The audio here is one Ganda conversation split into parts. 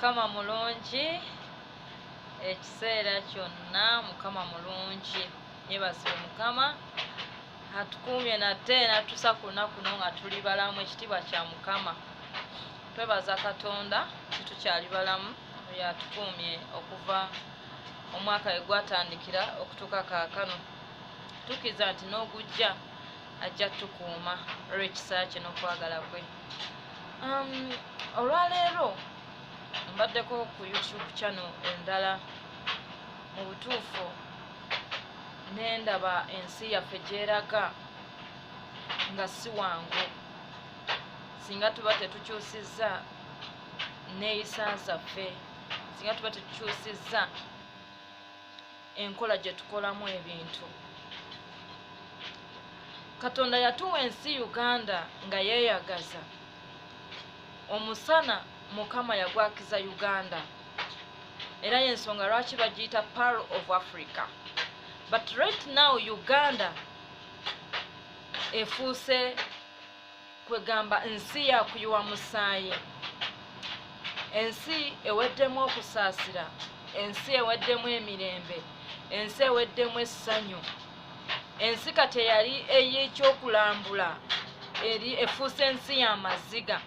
Mukama mulungi ekiseera kyonna. Mukama mulungi, yeebazibwe Mukama atukuumye nate n'atussa ku lunaku luno nga tuli balamu. Ekitiibwa kya Mukama. Twebaza Katonda tukyali balamu yatukuumye okuva omwaka we gwatandikira okutuuka kaakano. Tukkiriza nti n'ogujja ajja tukuuma olw'ekiseera kye n'okwagala kwe. Olwaleero mbaddeko ku YouTube channel endala. Mu butuufu nendaba ensi yaffe gyeraga nga si wangu singa tuba tetukyusizza neeyisa zaffe, singa tuba tetukyusizza enkola gye tukolamu ebintu. Katonda yatuwa ensi Uganda nga yeeyagaza. Omusana Mukama yagwakiza Uganda, era y'ensonga lwaki bagiyita Pearl of Africa. But right now Uganda efuuse kwegamba nsi ya kuyiwa musaayi, ensi eweddemu okusaasira, ensi eweddemu emirembe, ensi eweddemu essanyu. Ensi kati eyali ey'ekyokulambula eri efuuse ensi y'amaziga.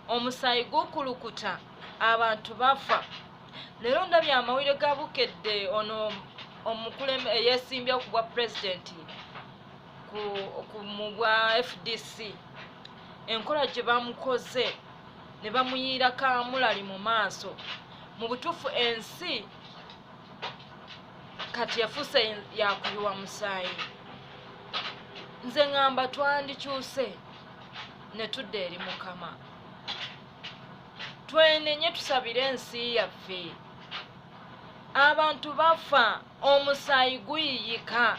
Omusaayi gukulukuta, abantu bafa. Leero ndabye amawulire ga bukedde ono omukulembeze eyeesimbye ku bwa pulezidenti mu bwa FDC, enkola gye bamukoze ne bamuyiira kaamulali mu maaso. Mu butuufu ensi kati yafuuse yakuyiwa musaayi. Nze ngamba twandikyuse ne tudda eri Mukama. Twenenye tusabire ensi yaffe. Abantu bafa, omusaayi guyiyika.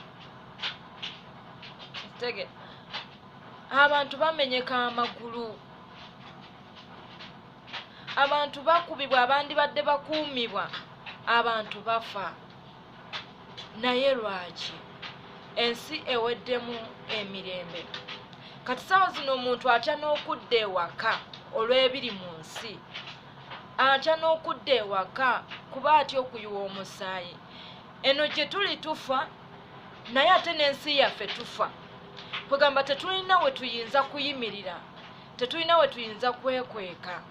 Tege abantu bamenyeka amagulu, abantu bakubibwa, abandi badde bakuumibwa, abantu bafa. Naye lwaki? Ensi eweddemu emirembe. Kati ssaawa zino omuntu atya n'okudda ewaka olw'ebiri mu nsi, atya n'okudda ewaka kuba atya okuyiwa omusaayi. Eno gye tuli tufa, naye ate n'ensi yaffe tufa. Kwegamba tetulina we tuyinza kuyimirira, tetulina we tuyinza kwekweka.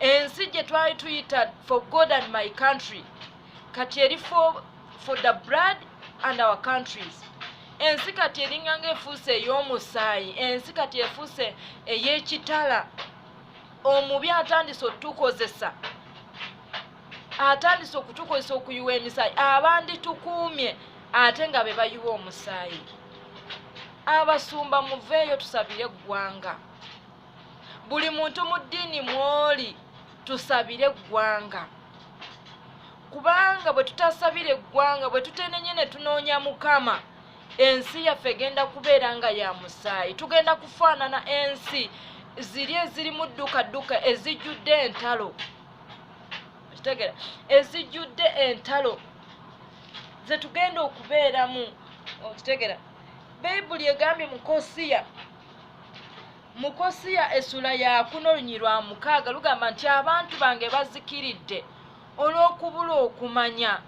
Ensi gye twali tuyita for God and my country, kati eri for the blood and our countries. Ensi kati eringa ng'efuuse ey'omusaayi, ensi kati efuuse ey'ekitala. Omubi atandise otukozesa, atandise okutukozesa okuyiwa emisaayi. Abandi tukuumye ate nga be bayiwa omusaayi. Abasumba muveeyo tusabire eggwanga. Buli muntu mu ddiini mw'oli tusabire eggwanga. Kubanga bwe tutasabire eggwanga, bwe tutenenye ne tunoonya Mukama, ensi yaffe egenda kubeera nga ya musaayi. Tugenda kufaanana ensi ziri eziri mu ddukadduka ezijjudde entalo. Okitegera? Ezijjudde entalo ze tugenda okubeeramu. Okitegera? Bayibuli egambye mu Kosiya essula ya 4:6 lugamba nti abantu bange bazikiridde olw'okubula okumanya.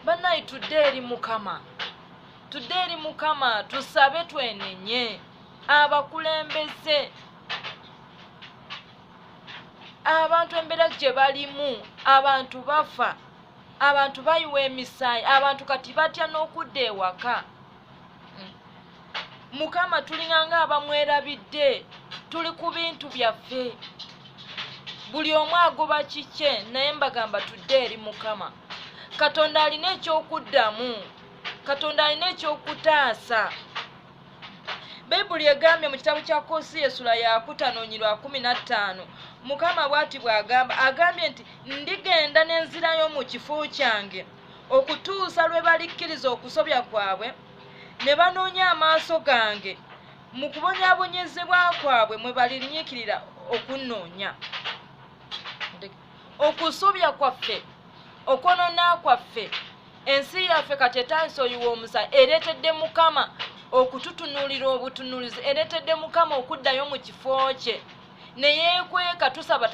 Bannayi tudde eri Mukama, tudde eri Mukama tusabe twenenye. Abakulembeze, abantu embeera gye balimu, abantu bafa, abantu bayiwa emisaayi, abantu kati batya n'okudda ewaka. Mukama tulinganga abamwerabidde, tuli ku bintu byaffe, buli omu agoba kikye, naye mbagamba tudde eri Mukama. Katonda alina ekyokuddamu, Katonda alina ekyokutaasa. Bayibuli egambye mu kitabo kya Kosiya essula ya 5:15 Mukama bw'ati bw'agamba, agambye nti ndigenda n'enzirayo mu kifo kyange okutuusa lwe balikkiriza okusobya kwabwe ne banoonya amaaso gange mu kubonyaabonyezebwa kwabwe mwe balinyiikirira okunnoonya. Okusobya kwaffe, okwonoona kwaffe, ensi yaffe kati etandise oyiwa omusaayi, ereetedde Mukama okututunuulira obutunuulizi, ereetedde Mukama okuddayo mu kifo kye. ne yeekweka tusaba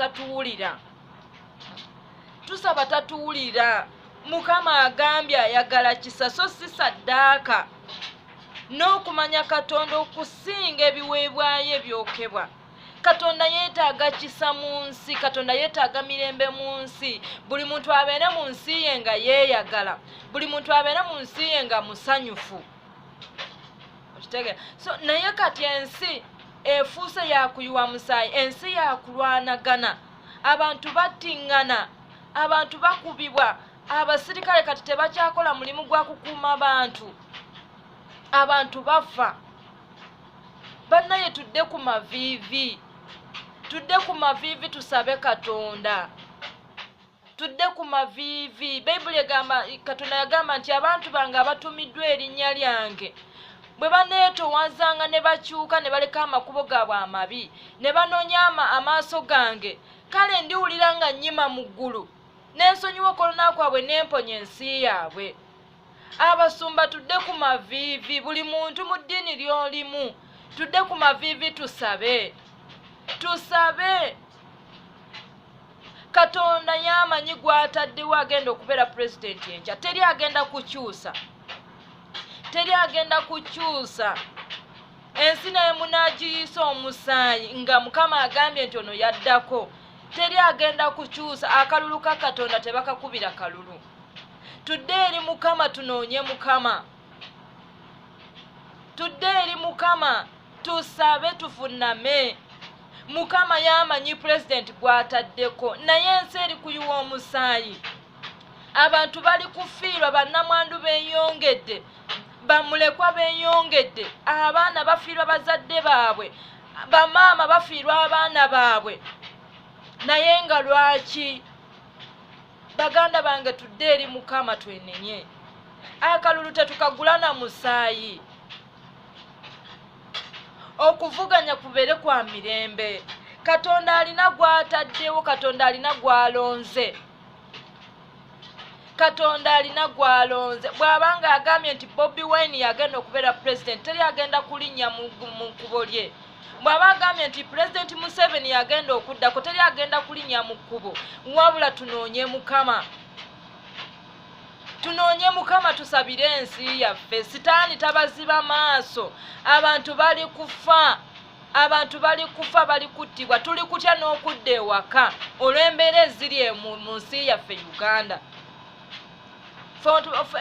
tatuwulira Mukama agambye ayagala kisa so si saddaaka n'okumanya Katonda okusinga ebiweebwayo ebyokebwa. Katonda yeetaaga kisa mu nsi, Katonda yeetaaga mirembe mu nsi. Buli muntu abeere mu nsi ye nga yeeyagala, buli muntu abeere mu nsi ye nga musanyufu. So naye kati ensi efuuse yakuyiwa musaayi, ensi yakulwanagana, abantu battiŋŋana, abantu bakubibwa, abasirikale kati tebakyakola mulimu gwa kukuuma abantu bafa. Bannaye tudde ku maviivi, tusabe Katonda, tudde ku maviivi. Bayibuli egamba, Katonda yagamba nti abantu bange abatumiddwa erinnya lyange bwe baneetowazanga ne bakyuka ne baleka amakubo gaabwe amabi ne banoonya amaaso gange, kale ndiwulira nga nnyima mu ggulu n'ensonyiwa okwolona kwabwe n'emponya ensi yaabwe. Abasumba tudde ku maviivi, buli muntu mu ddiini ly'olimu tudde ku maviivi tusabe. Katonda yamanyi gw'ataddewo agenda okubeera pulezidenti enkya, teri agenda kukyusa. Ensi naye munaagiyisa omusaayi nga Mukama agambye nti ono yaddako, teri agenda kukyusa. Akalulu ka Katonda tebakakubira kalulu. Tudde eri Mukama tunoonye Mukama, tusabe tufuname. Mukama yamanyi pulezidenti gw'ataddeko, naye ensi eri kuyiwa omusaayi. Abantu bali kufiirwa, bannamwandu beeyongedde, bamulekwa beeyongedde, abaana bafiirwa bazadde baabwe, bamaama bafiirwa abaana baabwe. Naye nga lwaki? Baganda bange tudde eri Mukama twenenye. Akalulu tetukagula na musaayi. Okuvuganya kubeere kwa mirembe. Katonda alina gw'ataddewo, Katonda alina gw'alonze. Bw'abanga agambye nti Bobi Wine yagenda okubeera pulezidenti, teri agenda kulinnya mu kkubo lye. Bw'aba agambye nti Pulezidenti Museveni yagenda okuddako, teri agenda kulinnya mu kkubo. Wabula tunoonye Mukama, tusabire ensi yaffe. Sitaani tabaziba maaso. Abantu bali kufa, bali kuttibwa. Tuli kutya n'okudda ewaka olw'embeera eziri mu nsi yaffe Uganda.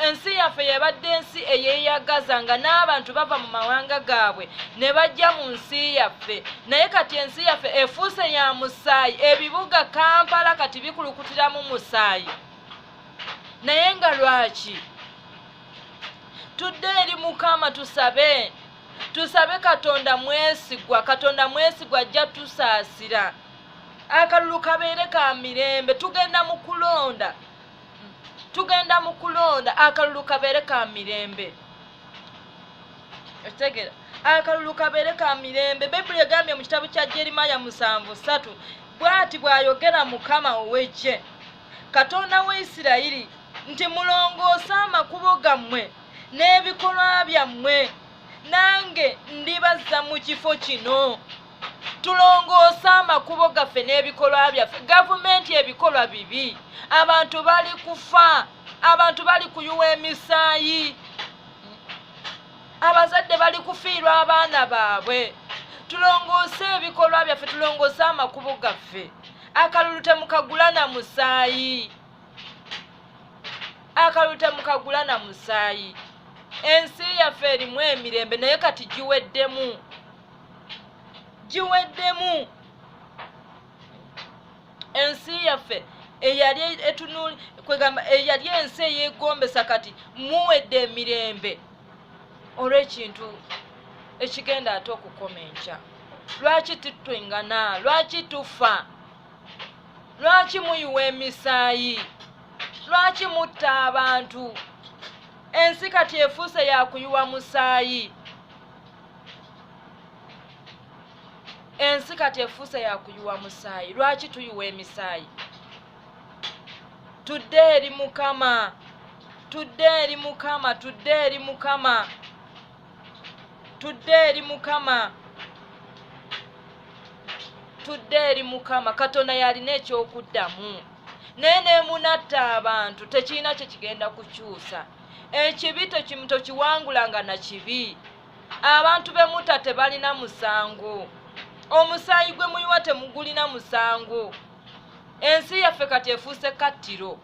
Ensi yaffe yabadde ensi eyeeyagaza nga n'abantu bava mu mawanga gaabwe ne bajja mu nsi yaffe. Naye kati ensi yaffe efuuse ya musaayi. Ebibuga Kampala kati bikulukutiramu musaayi. Naye nga lwaki? Tudde eri Mukama tusabe Katonda mwesigwa. Katonda mwesigwa ajja tusaasira. Akalulu kabeere ka mirembe. Tugenda mu kulonda, akalulu kabeere ka mirembe. Otegera, akalulu kabeere ka mirembe. Bayibuli egambye mu kitabu kya Jeremiya 7:3 bw'ati bw'ayogera Mukama ow'eggye, Katonda wa Isirayiri, nti mulongoose amakubo gammwe n'ebikolwa byammwe, nange ndibazza mu kifo kino. Tulongoose amakubo gaffe n'ebikolwa byaffe. Gavumenti ebikolwa bibi, abantu bali kufa, abantu bali kuyuwa emisaayi, abazadde bali kufiirwa abaana baabwe. Tulongoose ebikolwa byaffe, tulongoose amakubo gaffe. Akalulu temukagula na musaayi. Ensi yaffe erimu emirembe, naye kati giweddemu. Ensi yaffe eyali etunuli kwegamba eyali ensi eyeegombesa kati muwedde emirembe. Olw'ekintu ekigenda ate okukoma enkya. Lwaki tutwengana? Lwaki tufa? Lwaki muyiwa emisaayi? Lwaki mutta abantu? Ensi kati efuuse yakuyiwa musaayi. Lwaki tuyiwa emisaayi? Tudde eri Mukama. atudde eri Mukama Katonda yalina ekyokuddamu naye neemunatta abantu tekirina kye kigenda kukyusa. Ekibi tokiwangulanga na kibi. Abantu bemuta tebalina musango. Omusaayi gwe muyiwa temugulina musango. Ensi yaffe kati efuuse kattiro.